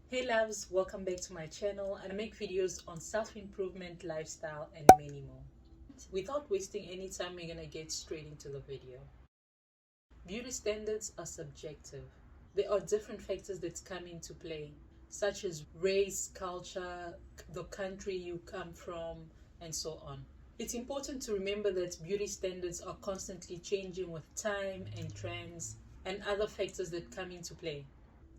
Hey loves, welcome back to my channel. I make videos on self-improvement, lifestyle and many more. Without wasting any time, we're gonna get straight into the video. Beauty standards are subjective. There are different factors that come into play, such as race, culture, the country you come from, and so on. It's important to remember that beauty standards are constantly changing with time and trends and other factors that come into play.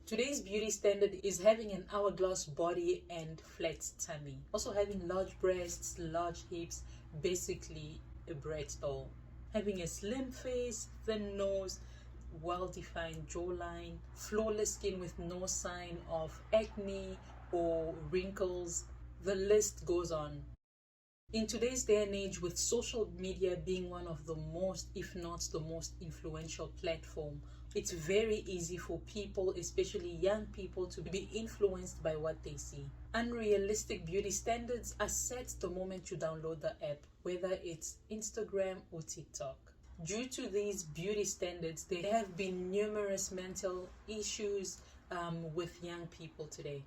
Today's beauty standard is having an hourglass body and flat tummy. Also having large breasts, large hips, basically a Brett doll. Having a slim face, thin nose, well-defined jawline, flawless skin with no sign of acne or wrinkles. The list goes on. In today's day and age, with social media being one of the most, if not the most influential platform, it's very easy for people, especially young people, to be influenced by what they see. Unrealistic beauty standards are set the moment you download the app, whether it's Instagram or TikTok. Due to these beauty standards, there have been numerous mental issues with young people today.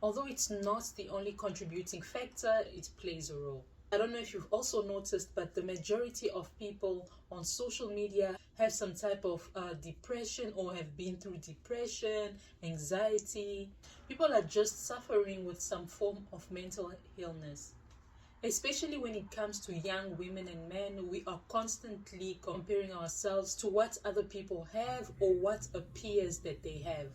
Although it's not the only contributing factor, it plays a role. I don't know if you've also noticed, but the majority of people on social media have some type of depression or have been through depression, anxiety. People are just suffering with some form of mental illness. Especially when it comes to young women and men, we are constantly comparing ourselves to what other people have or what appears that they have.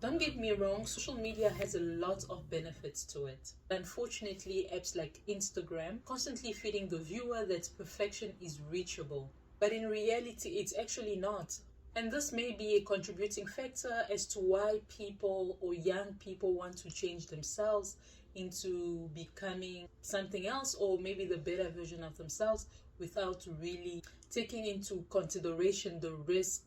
Don't get me wrong, social media has a lot of benefits to it. Unfortunately, apps like Instagram constantly feeding the viewer that perfection is reachable. But in reality, it's actually not. And this may be a contributing factor as to why people or young people want to change themselves into becoming something else, or maybe the better version of themselves, without really taking into consideration the risk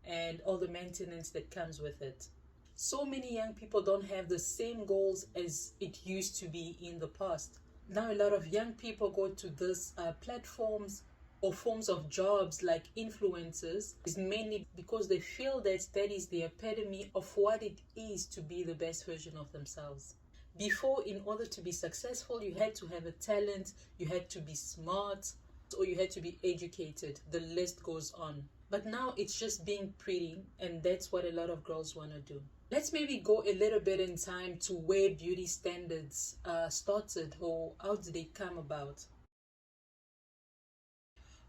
and all the maintenance that comes with it. So many young people don't have the same goals as it used to be in the past. Now a lot of young people go to these platforms or forms of jobs like influencers is mainly because they feel that that is the epitome of what it is to be the best version of themselves. Before, in order to be successful, you had to have a talent, you had to be smart, or you had to be educated. The list goes on. But now it's just being pretty, and that's what a lot of girls want to do. Let's maybe go a little bit in time to where beauty standards started, or how did they come about.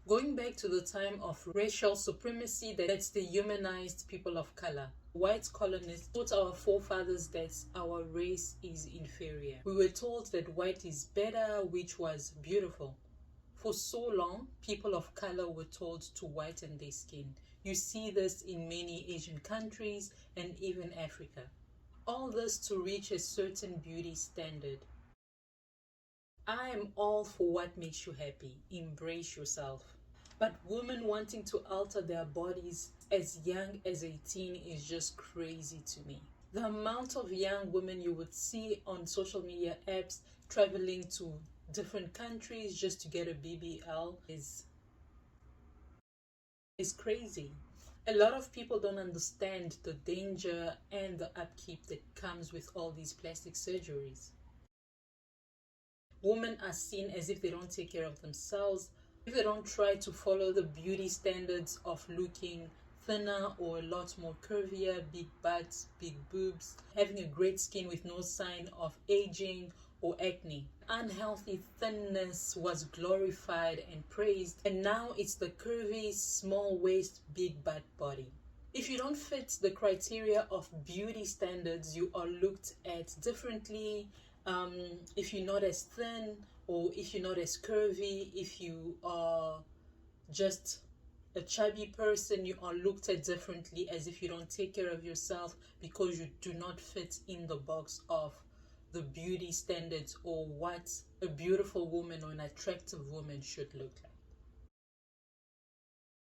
Going back to the time of racial supremacy, that's the humanized people of color. White colonists taught our forefathers that our race is inferior. We were told that white is better, which was beautiful. For so long, people of color were told to whiten their skin. You see this in many Asian countries and even Africa. All this to reach a certain beauty standard. I am all for what makes you happy. Embrace yourself. But women wanting to alter their bodies as young as 18 is just crazy to me. The amount of young women you would see on social media apps traveling to different countries just to get a BBL is crazy. A lot of people don't understand the danger and the upkeep that comes with all these plastic surgeries. Women are seen as if they don't take care of themselves, if they don't try to follow the beauty standards of looking thinner or a lot more curvier, big butts, big boobs, having a great skin with no sign of aging or acne. Unhealthy thinness was glorified and praised, and now it's the curvy, small waist, big butt body. If you don't fit the criteria of beauty standards, you are looked at differently. If you're not as thin, or if you're not as curvy, if you are just a chubby person, you are looked at differently, as if you don't take care of yourself because you do not fit in the box of the beauty standards or what a beautiful woman or an attractive woman should look like.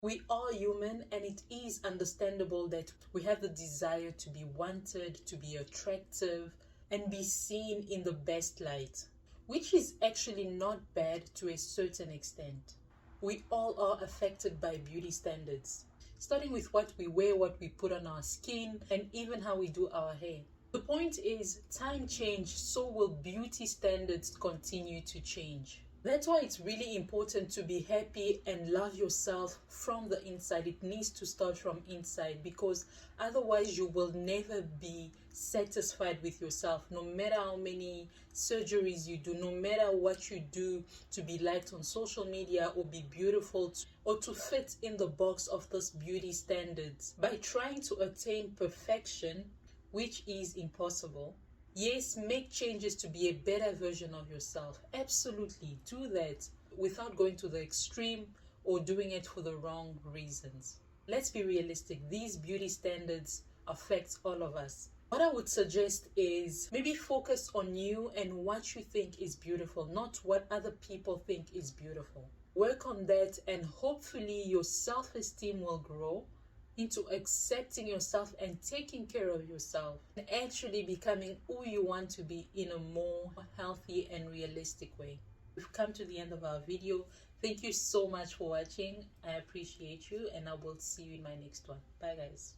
We are human, and it is understandable that we have the desire to be wanted, to be attractive, and be seen in the best light, which is actually not bad to a certain extent. We all are affected by beauty standards, starting with what we wear, what we put on our skin, and even how we do our hair. The point is, time change, so will beauty standards continue to change. That's why it's really important to be happy and love yourself from the inside. It needs to start from inside, because otherwise you will never be satisfied with yourself. No matter how many surgeries you do, no matter what you do to be liked on social media or be beautiful or to fit in the box of this beauty standards, by trying to attain perfection, which is impossible. Yes, make changes to be a better version of yourself. Absolutely, do that without going to the extreme or doing it for the wrong reasons. Let's be realistic. These beauty standards affect all of us. What I would suggest is maybe focus on you and what you think is beautiful, not what other people think is beautiful. Work on that, and hopefully your self-esteem will grow into accepting yourself and taking care of yourself and actually becoming who you want to be in a more healthy and realistic way. We've come to the end of our video. Thank you so much for watching. I appreciate you, and I will see you in my next one. Bye guys.